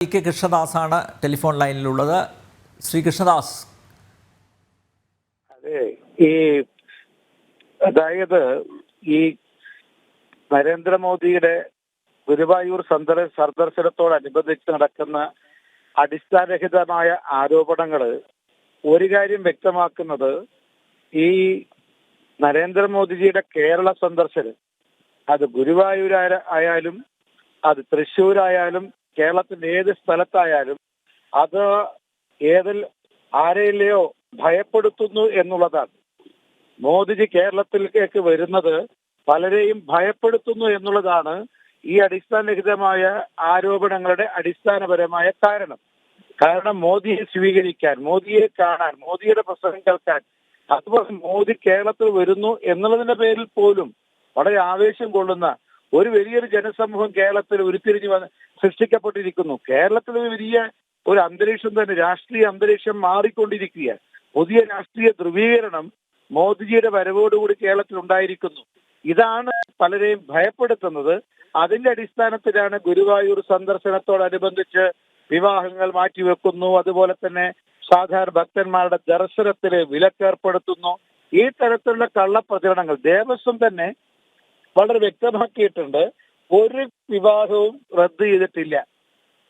K കൃഷ്ണദാസാണ് telephone ലൈനിലുള്ളത്. ശ്രീ കൃഷ്ണദാസ്, അതെ, അതായത് ഈ നരേന്ദ്രമോദിയുടെ ഗുരുവായൂർ സന്ദർശനത്തോടനുബന്ധിച്ച് നടക്കുന്ന അടിസ്ഥാനരഹിതമായ ആരോപണങ്ങൾ ഒരു കാര്യം വ്യക്തമാക്കുന്നത്, ഈ നരേന്ദ്രമോദിജിയുടെ കേരള സന്ദർശനം, അത് ഗുരുവായൂർ ആയാലും അത് തൃശ്ശൂരായാലും കേരളത്തിന്റെ ഏത് സ്ഥലത്തായാലും അത് ആരെയിലെയോ ഭയപ്പെടുത്തുന്നു എന്നുള്ളതാണ്. മോദിജി കേരളത്തിലേക്ക് വരുന്നത് പലരെയും ഭയപ്പെടുത്തുന്നു എന്നുള്ളതാണ് ഈ അടിസ്ഥാനരഹിതമായ ആരോപണങ്ങളുടെ അടിസ്ഥാനപരമായ കാരണം മോദിയെ സ്വീകരിക്കാൻ, മോദിയെ കാണാൻ, മോദിയുടെ പ്രസംഗം കേൾക്കാൻ, അതുപോലെ മോദി കേരളത്തിൽ വരുന്നു എന്നുള്ളതിന്റെ പേരിൽ പോലും വളരെ ആവേശം കൊള്ളുന്ന ഒരു വലിയൊരു ജനസമൂഹം കേരളത്തിൽ ഉരുത്തിരിഞ്ഞു സൃഷ്ടിക്കപ്പെട്ടിരിക്കുന്നു. കേരളത്തിൽ വലിയ ഒരു അന്തരീക്ഷം തന്നെ, രാഷ്ട്രീയ അന്തരീക്ഷം മാറിക്കൊണ്ടിരിക്കുക. പുതിയ രാഷ്ട്രീയ ധ്രുവീകരണം മോദിജിയുടെ വരവോടുകൂടി കേരളത്തിൽ ഉണ്ടായിരിക്കുന്നു. ഇതാണ് പലരെയും ഭയപ്പെടുത്തുന്നത്. അതിന്റെ അടിസ്ഥാനത്തിലാണ് ഗുരുവായൂർ സന്ദർശനത്തോടനുബന്ധിച്ച് വിവാഹങ്ങൾ മാറ്റിവെക്കുന്നു, അതുപോലെ തന്നെ സാധാരണ ഭക്തന്മാരുടെ ദർശനത്തിന് വിലക്കേർപ്പെടുത്തുന്നു. ഈ തരത്തിലുള്ള കള്ളപ്രചരണങ്ങൾ ദേവസ്വം തന്നെ വളരെ വ്യക്തമാക്കിയിട്ടുണ്ട്. ഒരു വിവാഹവും റദ്ദ് ചെയ്തിട്ടില്ല.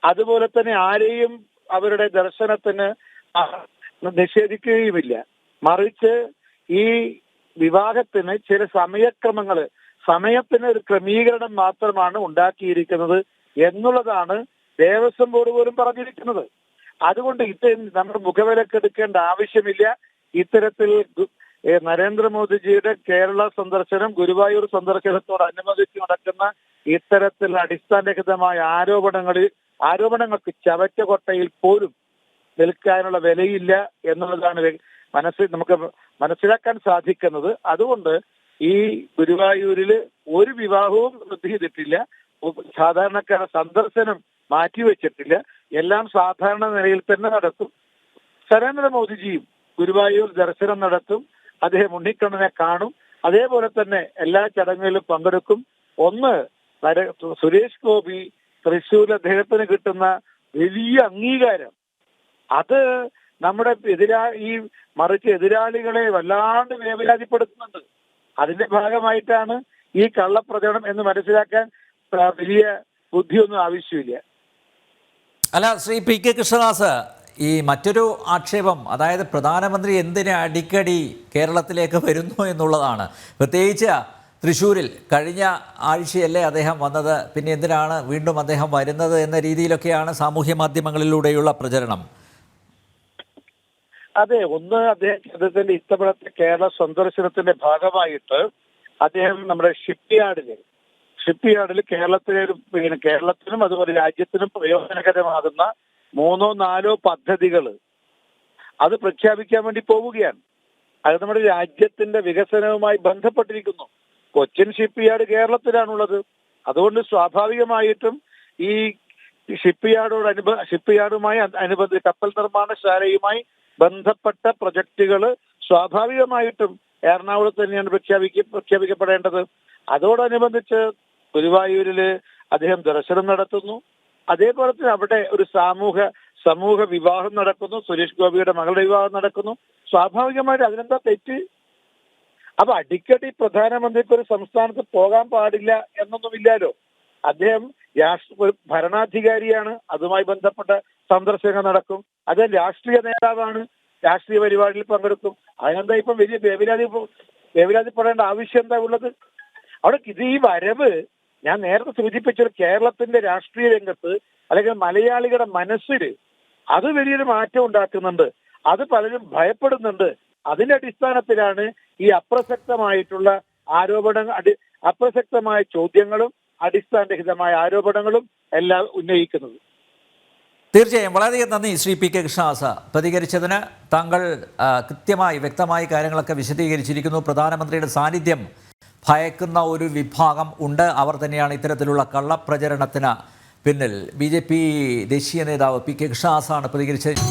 അതുപോലെ തന്നെ ആരെയും അവരുടെ ദർശനത്തിന് നിഷേധിക്കുകയുമില്ല. മറിച്ച് ഈ വിവാഹത്തിന് ചില സമയത്തിന് ഒരു ക്രമീകരണം മാത്രമാണ് ഉണ്ടാക്കിയിരിക്കുന്നത് എന്നുള്ളതാണ് ദേവസ്വം ബോർഡ് പോലും പറഞ്ഞിരിക്കുന്നത്. അതുകൊണ്ട് നമ്മൾ മുഖവിലക്കെടുക്കേണ്ട ആവശ്യമില്ല. ഇത്തരത്തിൽ നരേന്ദ്രമോദിജിയുടെ കേരള സന്ദർശനം, ഗുരുവായൂർ സന്ദർശനത്തോടനുബന്ധിച്ച് നടക്കുന്ന ഇത്തരത്തിൽ അടിസ്ഥാനരഹിതമായ ആരോപണങ്ങൾക്ക് ചവറ്റുകൊട്ടയിൽ പോലും നിൽക്കാനുള്ള വിലയില്ല എന്നുള്ളതാണ് നമുക്ക് മനസ്സിലാക്കാൻ സാധിക്കുന്നത്. അതുകൊണ്ട് ഈ ഗുരുവായൂരിൽ ഒരു വിവാഹവും റദ്ദ് ചെയ്തിട്ടില്ല, സാധാരണക്കാരുടെ സന്ദർശനം മാറ്റിവെച്ചിട്ടില്ല, എല്ലാം സാധാരണ നിലയിൽ തന്നെ നടത്തും. നരേന്ദ്രമോദിജിയും ഗുരുവായൂർ ദർശനം നടത്തും, അദ്ദേഹം ഉണ്ണിക്കണ്ണനെ കാണും, അതേപോലെ തന്നെ എല്ലാ ചടങ്ങുകളിലും പങ്കെടുക്കും. സുരേഷ് ഗോപി തൃശ്ശൂരിൽ അദ്ദേഹത്തിന് കിട്ടുന്ന വലിയ അംഗീകാരം, അത് നമ്മുടെ മറിച്ച് എതിരാളികളെ വല്ലാണ്ട് വേവലാതിപ്പെടുത്തുന്നുണ്ട്. അതിന്റെ ഭാഗമായിട്ടാണ് ഈ കള്ളപ്രചരണം എന്ന് മനസ്സിലാക്കാൻ വലിയ ബുദ്ധിയൊന്നും ആവശ്യമില്ല. അല്ല, ശ്രീ പി കെ കൃഷ്ണദാസ്, ഈ മറ്റൊരു ആക്ഷേപം, അതായത് പ്രധാനമന്ത്രി എന്തിന് അടിക്കടി കേരളത്തിലേക്ക് വരുന്നു എന്നുള്ളതാണ്. പ്രത്യേകിച്ച് തൃശ്ശൂരിൽ കഴിഞ്ഞ ആഴ്ചയല്ലേ അദ്ദേഹം വന്നത്, പിന്നെ എന്തിനാണ് വീണ്ടും അദ്ദേഹം വരുന്നത് എന്ന രീതിയിലൊക്കെയാണ് സാമൂഹ്യ മാധ്യമങ്ങളിലൂടെയുള്ള പ്രചരണം. അതെ, അദ്ദേഹത്തിന്റെ ഇത്തവണത്തെ കേരള സന്ദർശനത്തിന്റെ ഭാഗമായിട്ട് അദ്ദേഹം നമ്മുടെ ഷിപ്പ്യാർഡിൽ കേരളത്തിനും അതുപോലെ രാജ്യത്തിനും പ്രയോജനകരമാകുന്ന 3-4 പദ്ധതികൾ അത് പ്രഖ്യാപിക്കാൻ വേണ്ടി പോവുകയാണ്. അത് നമ്മുടെ രാജ്യത്തിന്റെ വികസനവുമായി ബന്ധപ്പെട്ടിരിക്കുന്നു. കൊച്ചിൻ ഷിപ്പ്യാർഡ് കേരളത്തിലാണുള്ളത്. അതുകൊണ്ട് സ്വാഭാവികമായിട്ടും ഈ ഷിപ്പ്യാർഡുമായി അനുബന്ധിച്ച് കപ്പൽ നിർമ്മാണശാലയുമായി ബന്ധപ്പെട്ട പ്രൊജക്ടുകൾ സ്വാഭാവികമായിട്ടും എറണാകുളത്ത് തന്നെയാണ് പ്രഖ്യാപിക്കപ്പെടേണ്ടത്. അതോടനുബന്ധിച്ച് ഗുരുവായൂരിൽ അദ്ദേഹം ദർശനം നടത്തുന്നു. അതേപോലെ തന്നെ അവിടെ ഒരു സമൂഹ വിവാഹം നടക്കുന്നു, സുരേഷ് ഗോപിയുടെ മകളുടെ വിവാഹം നടക്കുന്നു. സ്വാഭാവികമായിട്ട് അതിനെന്താ തെറ്റ്? അപ്പൊ അടിക്കടി പ്രധാനമന്ത്രിക്ക് ഒരു സംസ്ഥാനത്ത് പോകാൻ പാടില്ല എന്നൊന്നുമില്ലല്ലോ. അദ്ദേഹം ഭരണാധികാരിയാണ്, അതുമായി ബന്ധപ്പെട്ട സന്ദർശനം നടക്കും. അദ്ദേഹം രാഷ്ട്രീയ നേതാവാണ്, രാഷ്ട്രീയ പരിപാടിയിൽ പങ്കെടുക്കും. അതിനെന്താ ഇപ്പം വലിയ വേവലാതിപ്പെടേണ്ട ആവശ്യം എന്താ ഉള്ളത്? അവിടെ ഈ വരവ് ഞാൻ നേരത്തെ സൂചിപ്പിച്ചൊരു കേരളത്തിന്റെ രാഷ്ട്രീയ രംഗത്ത് അല്ലെങ്കിൽ മലയാളികളുടെ മനസ്സിൽ അത് വലിയൊരു മാറ്റം ഉണ്ടാക്കുന്നുണ്ട്. അത് പലരും ഭയപ്പെടുന്നുണ്ട്. അതിന്റെ അടിസ്ഥാനത്തിലാണ് ഈ അപ്രസക്തമായിട്ടുള്ള അപ്രസക്തമായ ചോദ്യങ്ങളും അടിസ്ഥാനരഹിതമായ ആരോപണങ്ങളും എല്ലാം ഉന്നയിക്കുന്നത്. തീർച്ചയായും വളരെയധികം നന്ദി ശ്രീ പി കെ കൃഷ്ണദാസ്. പ്രതികരിച്ചതിന് താങ്കൾ കൃത്യമായി വ്യക്തമായി കാര്യങ്ങളൊക്കെ വിശദീകരിച്ചിരിക്കുന്നു. പ്രധാനമന്ത്രിയുടെ സാന്നിധ്യം ഭയക്കുന്ന ഒരു വിഭാഗം ഉണ്ട്. അവർ തന്നെയാണ് ഇത്തരത്തിലുള്ള കള്ളപ്രചരണത്തിന് പിന്നിൽ. BJP ദേശീയ നേതാവ് പി കെ കൃഷ്ണദാസാണ് പ്രതികരിച്ചത്.